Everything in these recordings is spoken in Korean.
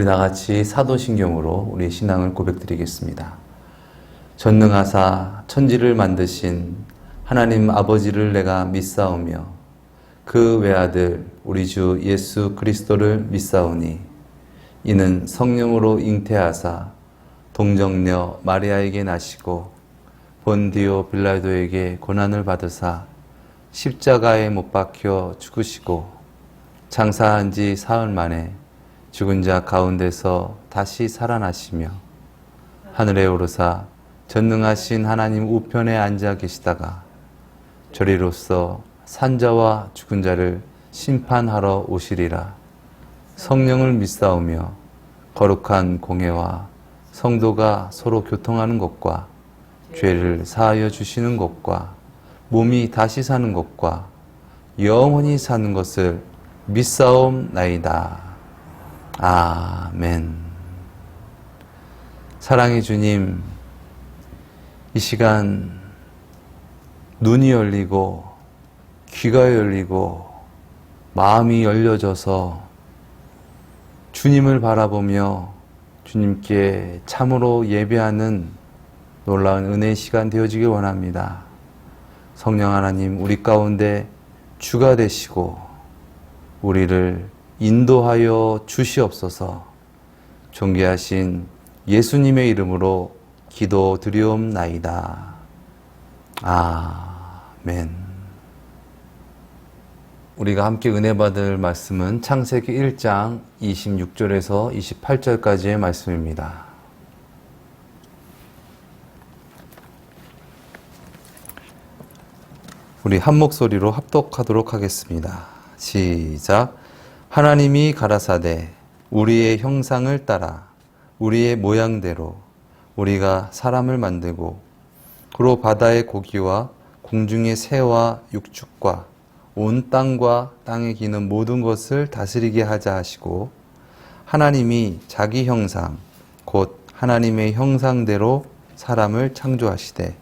우리 다같이 사도신경으로 우리 신앙을 고백드리겠습니다. 전능하사 천지를 만드신 하나님 아버지를 내가 믿사오며 그 외아들 우리 주 예수 그리스도를 믿사오니 이는 성령으로 잉태하사 동정녀 마리아에게 나시고 본디오 빌라도에게 고난을 받으사 십자가에 못 박혀 죽으시고 장사한 지 사흘 만에 죽은 자 가운데서 다시 살아나시며 하늘에 오르사 전능하신 하나님 우편에 앉아 계시다가 저리로서 산자와 죽은 자를 심판하러 오시리라. 성령을 믿사오며 거룩한 공회와 성도가 서로 교통하는 것과 죄를 사하여 주시는 것과 몸이 다시 사는 것과 영원히 사는 것을 믿사옵나이다. 아멘. 사랑의 주님, 이 시간 눈이 열리고 귀가 열리고 마음이 열려져서 주님을 바라보며 주님께 참으로 예배하는 놀라운 은혜의 시간 되어지길 원합니다. 성령 하나님, 우리 가운데 주가 되시고 우리를 인도하여 주시옵소서. 존귀하신 예수님의 이름으로 기도드리옵나이다. 아멘. 우리가 함께 은혜 받을 말씀은 창세기 1장 26절에서 28절까지의 말씀입니다. 우리 한 목소리로 합독하도록 하겠습니다. 시작. 하나님이 가라사대 우리의 형상을 따라 우리의 모양대로 우리가 사람을 만들고 그로 바다의 고기와 공중의 새와 육축과 온 땅과 땅에 기는 모든 것을 다스리게 하자 하시고 하나님이 자기 형상 곧 하나님의 형상대로 사람을 창조하시되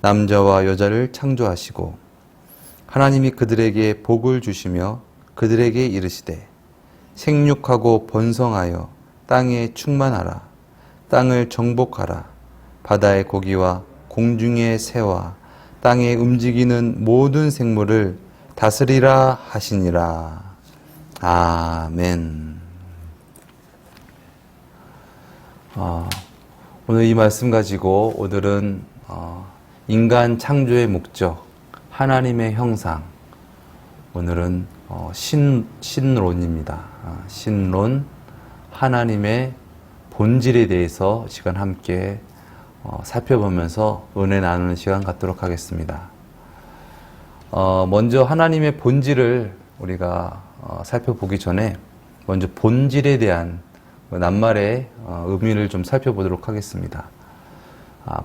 남자와 여자를 창조하시고 하나님이 그들에게 복을 주시며 그들에게 이르시되 생육하고 번성하여 땅에 충만하라. 땅을 정복하라. 바다의 고기와 공중의 새와 땅에 움직이는 모든 생물을 다스리라 하시니라. 아멘. 오늘 이 말씀 가지고 오늘은 인간 창조의 목적, 하나님의 형상, 오늘은 신론입니다. 신론, 하나님의 본질에 대해서 시간 함께 살펴보면서 은혜 나누는 시간 갖도록 하겠습니다. 먼저 하나님의 본질을 우리가 살펴보기 전에 먼저 본질에 대한 낱말의 의미를 좀 살펴보도록 하겠습니다.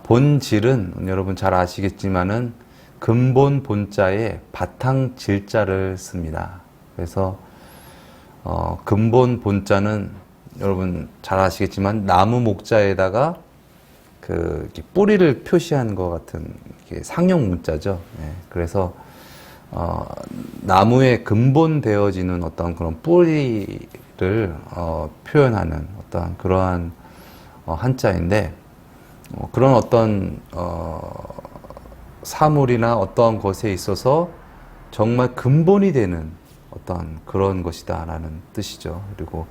본질은 여러분 잘 아시겠지만은 근본 본자에 바탕 질자를 씁니다. 그래서 근본 본자는 여러분 잘 아시겠지만 나무 목자에다가 이렇게 뿌리를 표시한 것 같은 상형 문자죠. 네, 그래서 나무에 근본되어지는 어떤 그런 뿌리를 표현하는 어떤 그러한 한자인데 그런 어떤 사물이나 어떠한 것에 있어서 정말 근본이 되는 어떤 그런 것이다라는 뜻이죠. 그리고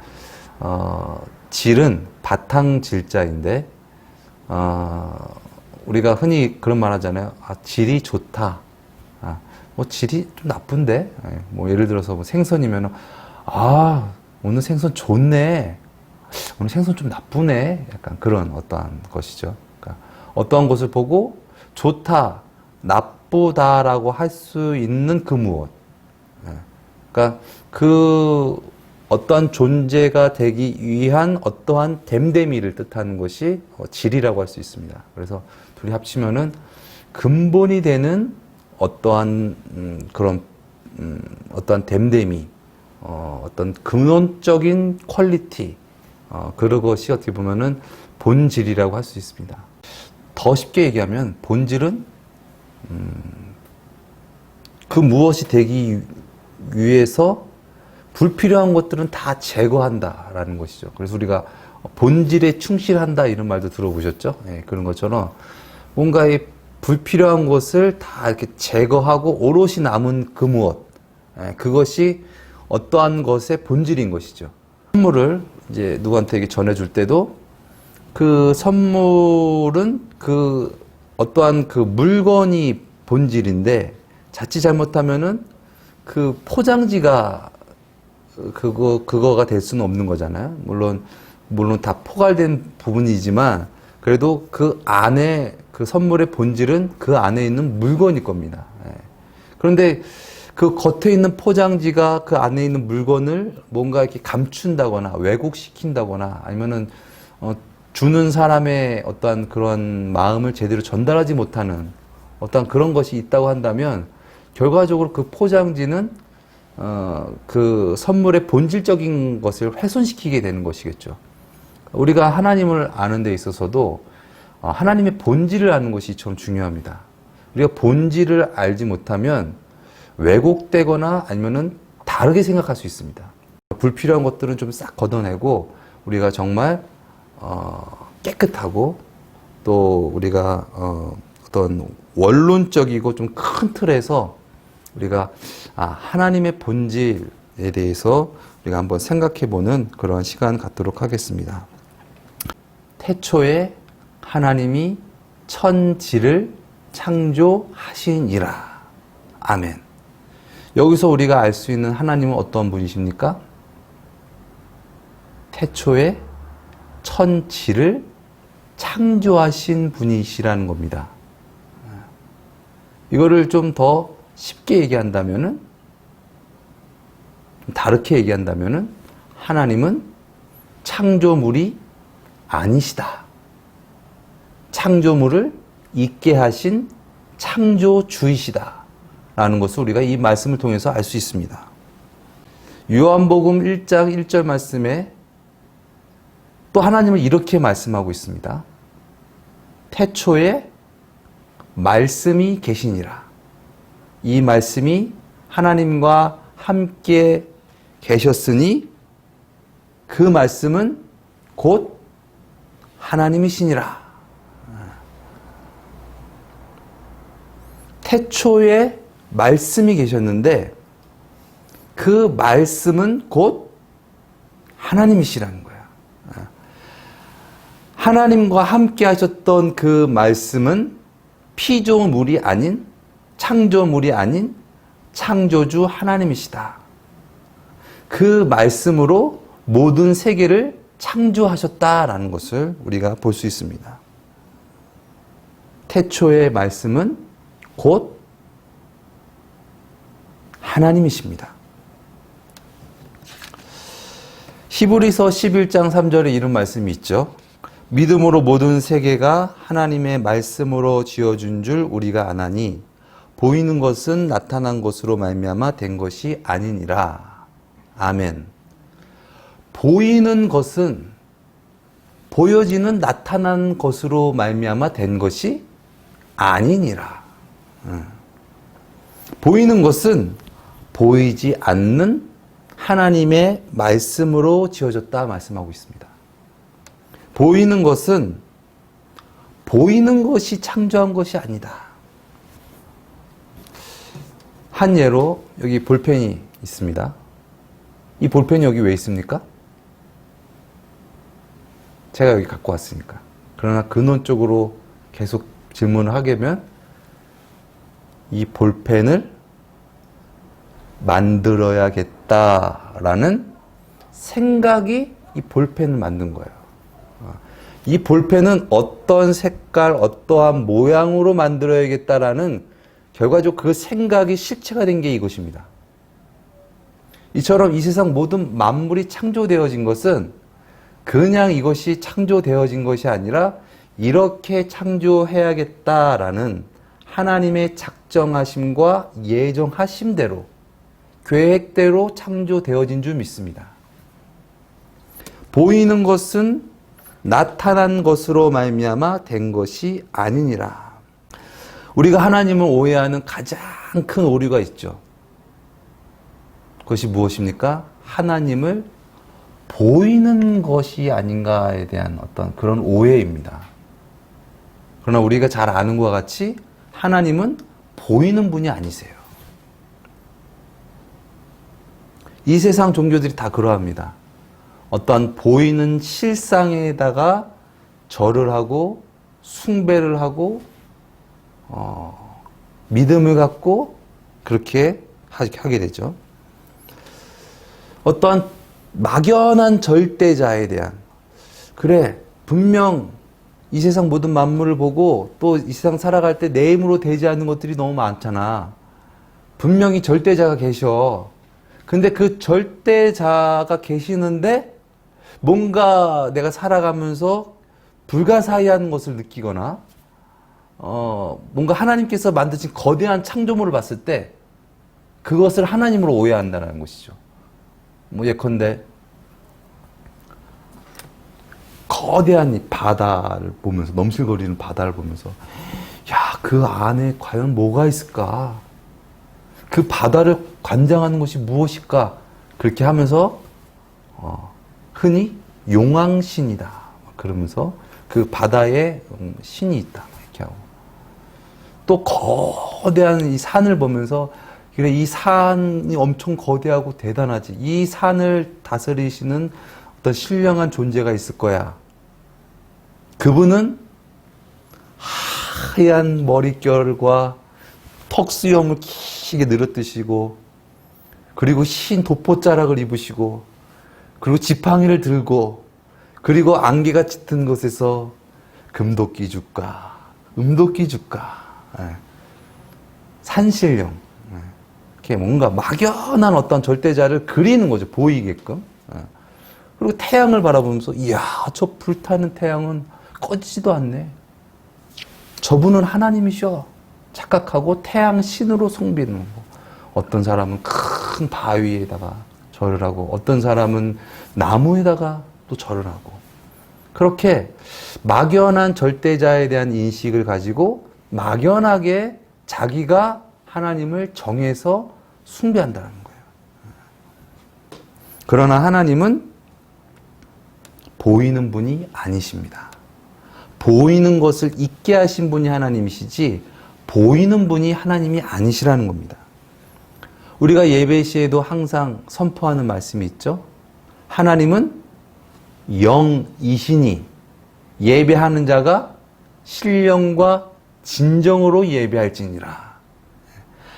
질은 바탕 질자인데 우리가 흔히 그런 말 하잖아요. 질이 좋다. 뭐 질이 좀 나쁜데? 뭐 예를 들어서 뭐 생선이면 오늘 생선 좋네. 오늘 생선 좀 나쁘네. 약간 그런 어떠한 것이죠. 그러니까 어떠한 것을 보고 좋다, 나쁘다라고 할 수 있는 그 무엇. 그러니까 그 어떠한 존재가 되기 위한 어떠한 됨됨이를 뜻하는 것이 질이라고 할 수 있습니다. 그래서 둘이 합치면은 근본이 되는 어떠한 그런 어떠한 됨됨이, 어떤 근원적인 퀄리티, 그런 것이 어떻게 보면은 본질이라고 할 수 있습니다. 더 쉽게 얘기하면 본질은 그 무엇이 되기 위해서 불필요한 것들은 다 제거한다라는 것이죠. 그래서 우리가 본질에 충실한다 이런 말도 들어보셨죠? 예, 그런 것처럼 뭔가 이 불필요한 것을 다 이렇게 제거하고 오롯이 남은 그 무엇, 예, 그것이 어떠한 것의 본질인 것이죠. 선물을 이제 누구한테 전해줄 때도 그 선물은 그 어떠한 그 물건이 본질인데 자칫 잘못하면은 그 포장지가 그거가 될 수는 없는 거잖아요. 물론 다 포괄된 부분이지만 그래도 그 안에 그 선물의 본질은 그 안에 있는 물건일 겁니다. 예. 그런데 그 겉에 있는 포장지가 그 안에 있는 물건을 뭔가 이렇게 감춘다거나 왜곡시킨다거나 아니면은 주는 사람의 어떠한 그런 마음을 제대로 전달하지 못하는 어떠한 그런 것이 있다고 한다면 결과적으로 그 포장지는 그 선물의 본질적인 것을 훼손시키게 되는 것이겠죠. 우리가 하나님을 아는 데 있어서도 하나님의 본질을 아는 것이 좀 중요합니다. 우리가 본질을 알지 못하면 왜곡되거나 아니면은 다르게 생각할 수 있습니다. 불필요한 것들은 좀 싹 걷어내고 우리가 정말 깨끗하고 또 우리가 어떤 원론적이고 좀 큰 틀에서 우리가 하나님의 본질에 대해서 우리가 한번 생각해보는 그런 시간 갖도록 하겠습니다. 태초에 하나님이 천지를 창조하시니라. 아멘. 여기서 우리가 알 수 있는 하나님은 어떤 분이십니까? 태초에 천지를 창조하신 분이시라는 겁니다. 이거를 좀 더 쉽게 얘기한다면은, 다르게 얘기한다면은, 하나님은 창조물이 아니시다. 창조물을 있게 하신 창조주이시다. 라는 것을 우리가 이 말씀을 통해서 알 수 있습니다. 요한복음 1장 1절 말씀에 또 하나님은 이렇게 말씀하고 있습니다. 태초에 말씀이 계시니라. 이 말씀이 하나님과 함께 계셨으니 그 말씀은 곧 하나님이시니라. 태초에 말씀이 계셨는데 그 말씀은 곧 하나님이시라는 거야. 하나님과 함께 하셨던 그 말씀은 피조물이 아닌 창조물이 아닌 창조주 하나님이시다. 그 말씀으로 모든 세계를 창조하셨다라는 것을 우리가 볼 수 있습니다. 태초의 말씀은 곧 하나님이십니다. 히브리서 11장 3절에 이런 말씀이 있죠. 믿음으로 모든 세계가 하나님의 말씀으로 지어준 줄 우리가 아나니 보이는 것은 나타난 것으로 말미암아 된 것이 아니니라. 아멘. 보이는 것은 보여지는 나타난 것으로 말미암아 된 것이 아니니라. 보이는 것은 보이지 않는 하나님의 말씀으로 지어졌다 말씀하고 있습니다. 보이는 것은 보이는 것이 창조한 것이 아니다. 한 예로 여기 볼펜이 있습니다. 이 볼펜이 여기 왜 있습니까? 제가 여기 갖고 왔으니까. 그러나 근원적으로 계속 질문을 하게 되면 이 볼펜을 만들어야겠다라는 생각이 이 볼펜을 만든 거예요. 이 볼펜은 어떤 색깔, 어떠한 모양으로 만들어야겠다라는 결과적으로 그 생각이 실체가 된 게 이것입니다. 이처럼 이 세상 모든 만물이 창조되어진 것은 그냥 이것이 창조되어진 것이 아니라 이렇게 창조해야겠다라는 하나님의 작정하심과 예정하심대로 계획대로 창조되어진 줄 믿습니다. 보이는 것은 나타난 것으로 말미암아 된 것이 아니니라. 우리가 하나님을 오해하는 가장 큰 오류가 있죠. 그것이 무엇입니까? 하나님을 보이는 것이 아닌가에 대한 어떤 그런 오해입니다. 그러나 우리가 잘 아는 것과 같이 하나님은 보이는 분이 아니세요. 이 세상 종교들이 다 그러합니다. 어떠한 보이는 실상에다가 절을 하고 숭배를 하고 믿음을 갖고 그렇게 하게 되죠. 어떠한 막연한 절대자에 대한, 그래 분명 이 세상 모든 만물을 보고 또 이 세상 살아갈 때 내 힘으로 되지 않는 것들이 너무 많잖아. 분명히 절대자가 계셔. 근데 그 절대자가 계시는데 뭔가 내가 살아가면서 불가사의한 것을 느끼거나 뭔가 하나님께서 만드신 거대한 창조물을 봤을 때 그것을 하나님으로 오해한다는 것이죠. 뭐 예컨대 거대한 이 바다를 보면서, 넘실거리는 바다를 보면서 야, 그 안에 과연 뭐가 있을까? 그 바다를 관장하는 것이 무엇일까? 그렇게 하면서 흔히 용왕신이다 그러면서 그 바다에 신이 있다 이렇게 하고, 또 거대한 이 산을 보면서 그래 이 산이 엄청 거대하고 대단하지, 이 산을 다스리시는 어떤 신령한 존재가 있을 거야. 그분은 하얀 머릿결과 턱수염을 길게 늘어뜨시고, 그리고 흰 도포자락을 입으시고, 그리고 지팡이를 들고, 그리고 안개가 짙은 곳에서 금도끼 줄까, 음도끼 줄까, 산신령, 이렇게 뭔가 막연한 어떤 절대자를 그리는 거죠. 보이게끔. 그리고 태양을 바라보면서 이야, 저 불타는 태양은 꺼지지도 않네. 저분은 하나님이셔. 착각하고 태양 신으로 숭배하는 거. 어떤 사람은 큰 바위에다가 절을 하고, 어떤 사람은 나무에다가 또 절을 하고, 그렇게 막연한 절대자에 대한 인식을 가지고 막연하게 자기가 하나님을 정해서 숭배한다는 거예요. 그러나 하나님은 보이는 분이 아니십니다. 보이는 것을 있게 하신 분이 하나님이시지 보이는 분이 하나님이 아니시라는 겁니다. 우리가 예배 시에도 항상 선포하는 말씀이 있죠. 하나님은 영이시니 예배하는 자가 신령과 진정으로 예배할지니라.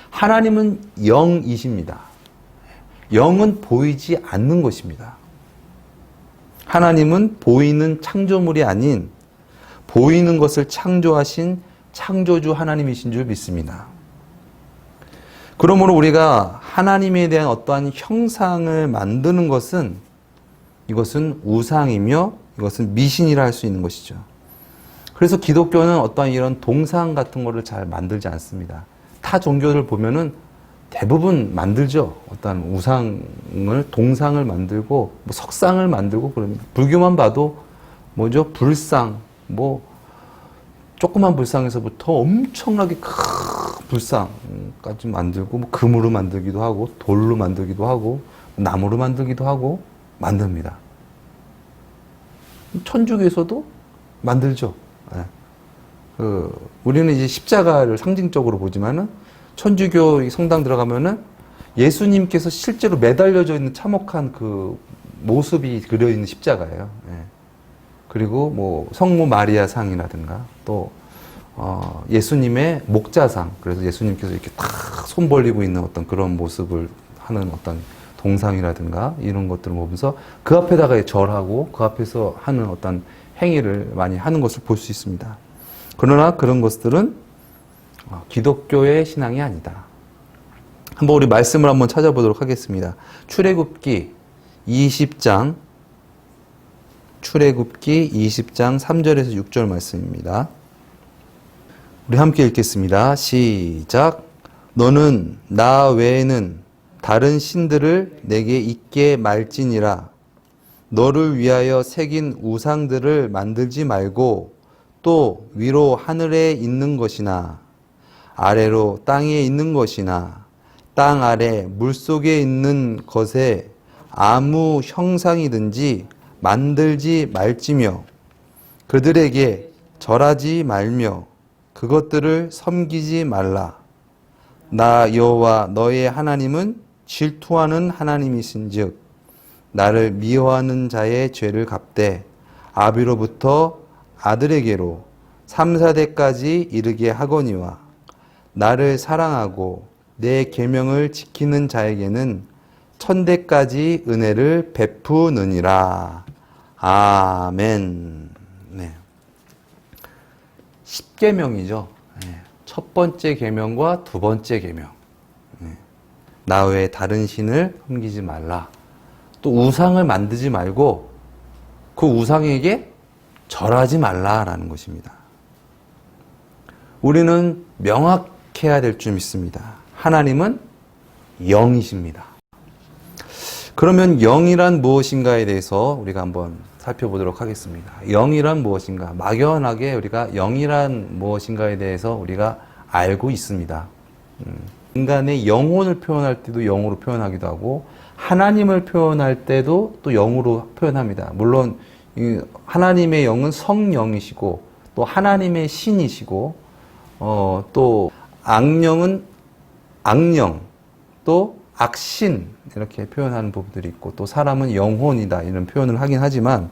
하나님은 영이십니다. 영은 보이지 않는 것입니다. 하나님은 보이는 창조물이 아닌 보이는 것을 창조하신 창조주 하나님이신 줄 믿습니다. 그러므로 우리가 하나님에 대한 어떠한 형상을 만드는 것은, 이것은 우상이며 이것은 미신이라 할 수 있는 것이죠. 그래서 기독교는 어떠한 이런 동상 같은 거를 잘 만들지 않습니다. 타 종교를 보면은 대부분 만들죠. 어떤 우상을, 동상을 만들고, 뭐 석상을 만들고 그럽니다. 불교만 봐도 뭐죠? 불상, 뭐 조그만 불상에서부터 엄청나게 큰 불상까지 만들고, 뭐 금으로 만들기도 하고, 돌로 만들기도 하고, 나무로 만들기도 하고 만듭니다. 천주교에서도 만들죠. 우리는 이제 십자가를 상징적으로 보지만은 천주교 성당 들어가면은 예수님께서 실제로 매달려져 있는 참혹한 그 모습이 그려 있는 십자가예요. 그리고 뭐 성모 마리아 상이라든가 또 예수님의 목자상, 그래서 예수님께서 이렇게 탁 손 벌리고 있는 어떤 그런 모습을 하는 어떤 동상이라든가 이런 것들을 보면서 그 앞에다가 절하고 그 앞에서 하는 어떤 행위를 많이 하는 것을 볼 수 있습니다. 그러나 그런 것들은 기독교의 신앙이 아니다. 한번 우리 말씀을 한번 찾아보도록 하겠습니다. 출애굽기 20장 3절에서 6절 말씀입니다. 우리 함께 읽겠습니다. 시작. 너는 나 외에는 다른 신들을 내게 있게 말지니라. 너를 위하여 새긴 우상들을 만들지 말고 또 위로 하늘에 있는 것이나 아래로 땅에 있는 것이나 땅 아래 물속에 있는 것에 아무 형상이든지 만들지 말지며 그들에게 절하지 말며 그것들을 섬기지 말라. 나 여호와 너의 하나님은 질투하는 하나님이신즉 나를 미워하는 자의 죄를 갚되 아비로부터 아들에게로 3, 4대까지 이르게 하거니와 나를 사랑하고 내 계명을 지키는 자에게는 1000대까지 은혜를 베푸느니라. 아멘. 네. 10계명이죠. 첫 번째 계명과 두 번째 계명. 나 외에 다른 신을 섬기지 말라. 또 우상을 만들지 말고 그 우상에게 절하지 말라라는 것입니다. 우리는 명확해야 될 줄 믿습니다. 하나님은 영이십니다. 그러면 영이란 무엇인가에 대해서 우리가 한번 살펴보도록 하겠습니다. 영이란 무엇인가? 막연하게 우리가 영이란 무엇인가에 대해서 우리가 알고 있습니다. 인간의 영혼을 표현할 때도 영으로 표현하기도 하고 하나님을 표현할 때도 또 영으로 표현합니다. 물론 하나님의 영은 성령이시고 또 하나님의 신이시고 또 악령은 악령 또 악신 이렇게 표현하는 부분들이 있고 또 사람은 영혼이다 이런 표현을 하긴 하지만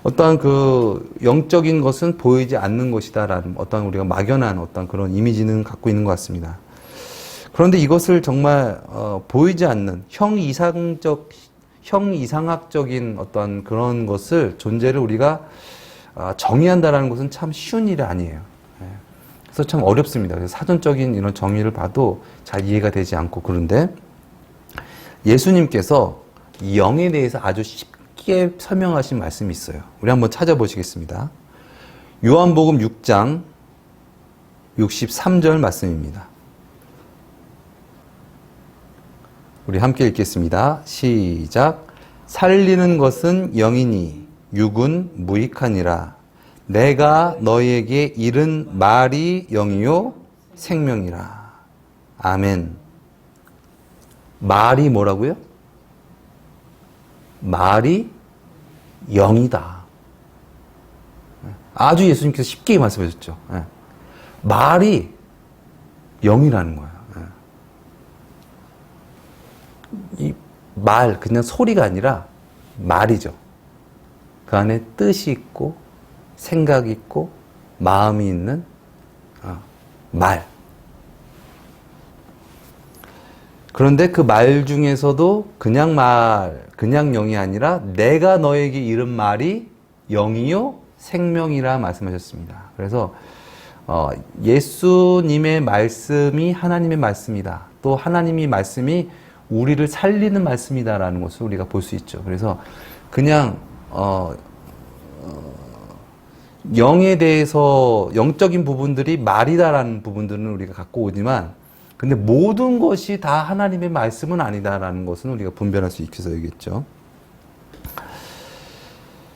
어떠한 그 영적인 것은 보이지 않는 것이다라는 어떤 우리가 막연한 어떤 그런 이미지는 갖고 있는 것 같습니다. 그런데 이것을 정말 보이지 않는 형이상학적인 어떤 그런 것을 존재를 우리가 정의한다라는 것은 참 쉬운 일이 아니에요. 그래서 참 어렵습니다. 그래서 사전적인 이런 정의를 봐도 잘 이해가 되지 않고 그런데 예수님께서 영에 대해서 아주 쉽게 설명하신 말씀이 있어요. 우리 한번 찾아보시겠습니다. 요한복음 6장 63절 말씀입니다. 우리 함께 읽겠습니다. 시작. 살리는 것은 영이니 육은 무익하니라. 내가 너희에게 이른 말이 영이요 생명이라. 아멘. 말이 뭐라고요? 말이 영이다. 아주 예수님께서 쉽게 말씀하셨죠. 말이 영이라는 거예요. 이 말, 그냥 소리가 아니라 말이죠. 그 안에 뜻이 있고 생각이 있고 마음이 있는 말. 그런데 그 말 중에서도 그냥 말, 그냥 영이 아니라 내가 너에게 이른 말이 영이요 생명이라 말씀하셨습니다. 그래서 예수님의 말씀이 하나님의 말씀이다. 또 하나님의 말씀이 우리를 살리는 말씀이다라는 것을 우리가 볼 수 있죠. 그래서 그냥 영에 대해서 영적인 부분들이 말이다라는 부분들은 우리가 갖고 오지만 근데 모든 것이 다 하나님의 말씀은 아니다라는 것은 우리가 분별할 수 있어서 얘기했죠.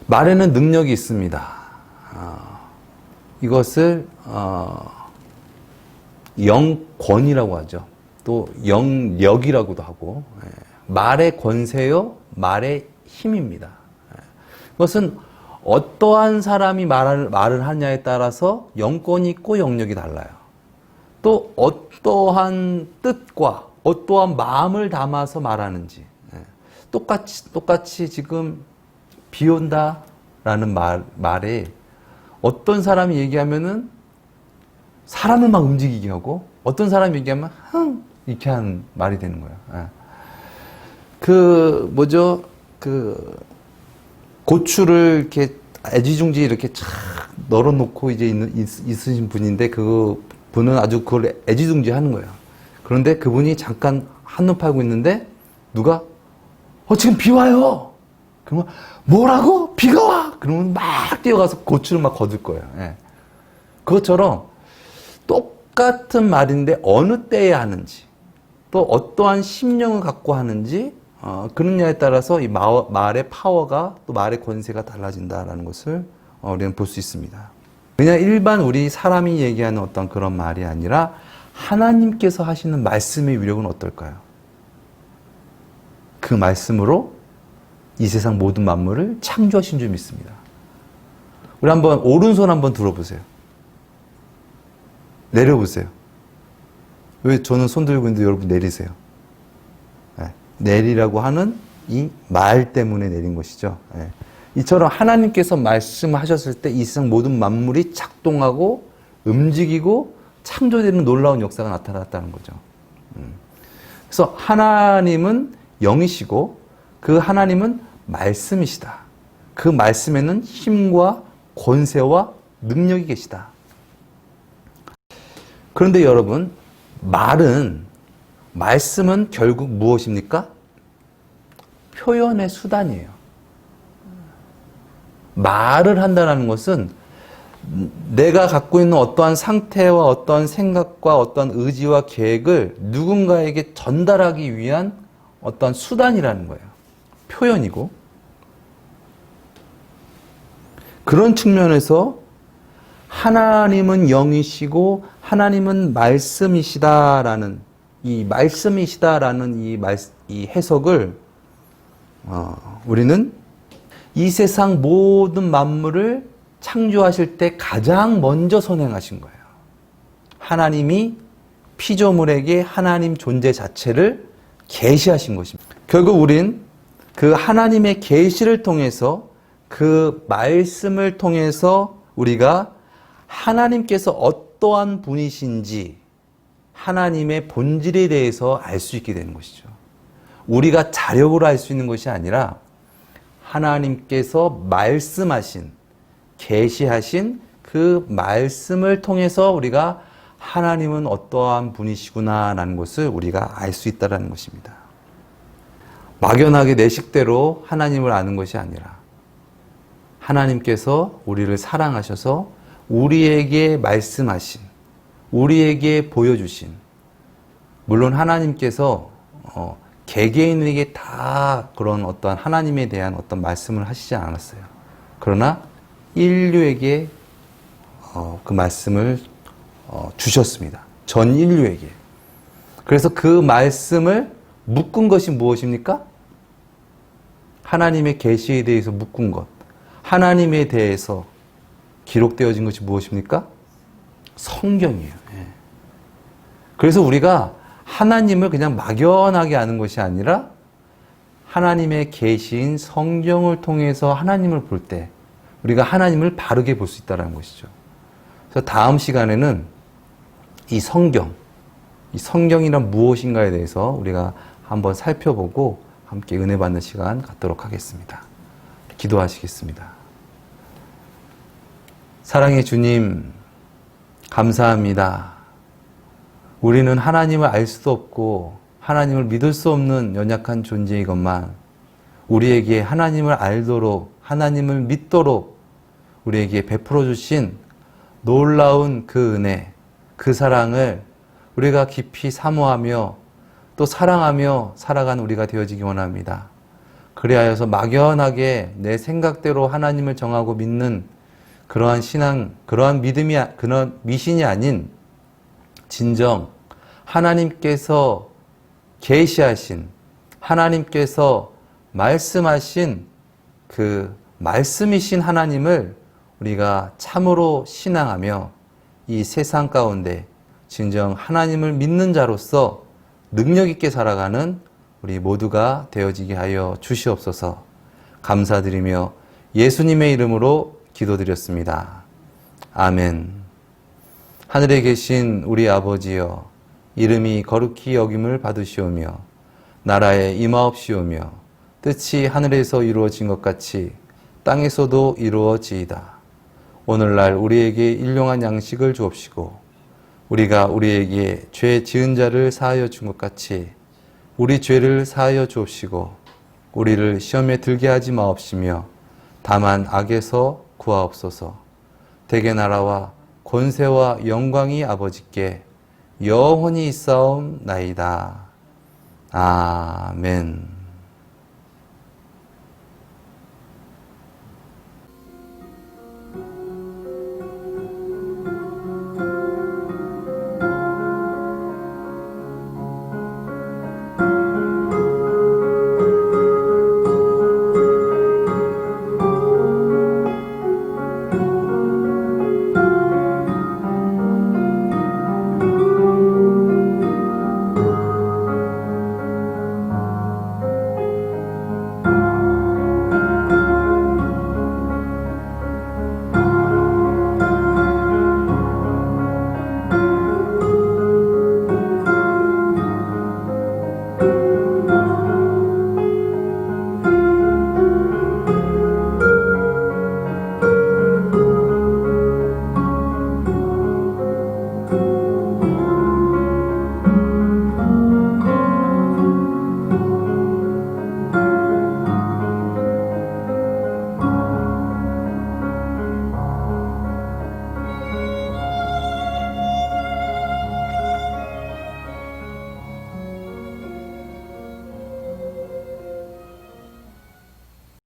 말에는 능력이 있습니다. 이것을 영권이라고 하죠. 또 영력이라고도 하고 말의 권세요, 말의 힘입니다. 그것은 어떠한 사람이 말을 하냐에 따라서 영권이 있고 영력이 달라요. 또 어떠한 뜻과 어떠한 마음을 담아서 말하는지 똑같이 지금 비 온다라는 말에 어떤 사람이 얘기하면은 사람을 막 움직이게 하고 어떤 사람이 얘기하면 이렇게 하는 말이 되는 거예요. 고추를 이렇게 애지중지 이렇게 착 널어놓고 이제 있으신 분인데 그 분은 아주 그걸 애지중지 하는 거예요. 그런데 그분이 잠깐 한눈 팔고 있는데 누가 지금 비 와요. 그러면 뭐라고? 비가 와? 그러면 막 뛰어가서 고추를 막 거둘 거예요. 그것처럼 똑같은 말인데 어느 때에 하는지 또 어떠한 심령을 갖고 하는지 그느냐에 따라서 이 말의 파워가 또 말의 권세가 달라진다라는 것을 우리는 볼 수 있습니다. 그냥 일반 우리 사람이 얘기하는 어떤 그런 말이 아니라 하나님께서 하시는 말씀의 위력은 어떨까요? 그 말씀으로 이 세상 모든 만물을 창조하신 줄 믿습니다. 우리 한번 오른손 한번 들어보세요. 내려보세요. 왜 저는 손 들고 있는데 여러분 내리세요? 네. 내리라고 하는 이 말 때문에 내린 것이죠. 네. 이처럼 하나님께서 말씀하셨을 때 이 세상 모든 만물이 작동하고 움직이고 창조되는 놀라운 역사가 나타났다는 거죠. 그래서 하나님은 영이시고 그 하나님은 말씀이시다. 그 말씀에는 힘과 권세와 능력이 계시다. 그런데 여러분, 말씀은 결국 무엇입니까? 표현의 수단이에요. 말을 한다는 것은 내가 갖고 있는 어떠한 상태와 어떠한 생각과 어떠한 의지와 계획을 누군가에게 전달하기 위한 어떠한 수단이라는 거예요. 표현이고. 그런 측면에서 하나님은 영이시고 하나님은 말씀이시다라는 이 해석을 우리는 이 세상 모든 만물을 창조하실 때 가장 먼저 선행하신 거예요. 하나님이 피조물에게 하나님 존재 자체를 계시하신 것입니다. 결국 우린 그 하나님의 계시를 통해서 그 말씀을 통해서 우리가 하나님께서 어떠한 분이신지 하나님의 본질에 대해서 알 수 있게 되는 것이죠. 우리가 자력으로 알 수 있는 것이 아니라 하나님께서 말씀하신, 계시하신 그 말씀을 통해서 우리가 하나님은 어떠한 분이시구나라는 것을 우리가 알 수 있다는 것입니다. 막연하게 내 식대로 하나님을 아는 것이 아니라 하나님께서 우리를 사랑하셔서 우리에게 말씀하신, 우리에게 보여주신, 물론 하나님께서 개개인에게 다 그런 어떤 하나님에 대한 어떤 말씀을 하시지 않았어요. 그러나 인류에게 그 말씀을 주셨습니다. 전 인류에게. 그래서 그 말씀을 묶은 것이 무엇입니까? 하나님의 계시에 대해서 묶은 것. 하나님에 대해서 기록되어진 것이 무엇입니까? 성경이에요. 그래서 우리가 하나님을 그냥 막연하게 아는 것이 아니라 하나님의 계시인 성경을 통해서 하나님을 볼 때 우리가 하나님을 바르게 볼 수 있다는 것이죠. 그래서 다음 시간에는 이 성경이란 무엇인가에 대해서 우리가 한번 살펴보고 함께 은혜 받는 시간 갖도록 하겠습니다. 기도하시겠습니다. 사랑의 주님, 감사합니다. 우리는 하나님을 알 수도 없고 하나님을 믿을 수 없는 연약한 존재이건만 우리에게 하나님을 알도록, 하나님을 믿도록 우리에게 베풀어 주신 놀라운 그 은혜, 그 사랑을 우리가 깊이 사모하며 또 사랑하며 살아가는 우리가 되어지기 원합니다. 그리하여서 막연하게 내 생각대로 하나님을 정하고 믿는 그러한 신앙, 그러한 믿음이, 그런 미신이 아닌 진정 하나님께서 계시하신, 하나님께서 말씀하신 그 말씀이신 하나님을 우리가 참으로 신앙하며 이 세상 가운데 진정 하나님을 믿는 자로서 능력 있게 살아가는 우리 모두가 되어지게 하여 주시옵소서. 감사드리며 예수님의 이름으로 기도드렸습니다. 아멘. 하늘에 계신 우리 아버지여, 이름이 거룩히 여김을 받으시오며 나라에 임하옵시오며 뜻이 하늘에서 이루어진 것 같이 땅에서도 이루어지이다. 오늘날 우리에게 일용할 양식을 주옵시고 우리가 우리에게 죄 지은 자를 사하여 준 것 같이 우리 죄를 사하여 주옵시고 우리를 시험에 들게 하지 마옵시며 다만 악에서 구하옵소서. 대개 나라와 권세와 영광이 아버지께 영원히 있사옵나이다. 아멘.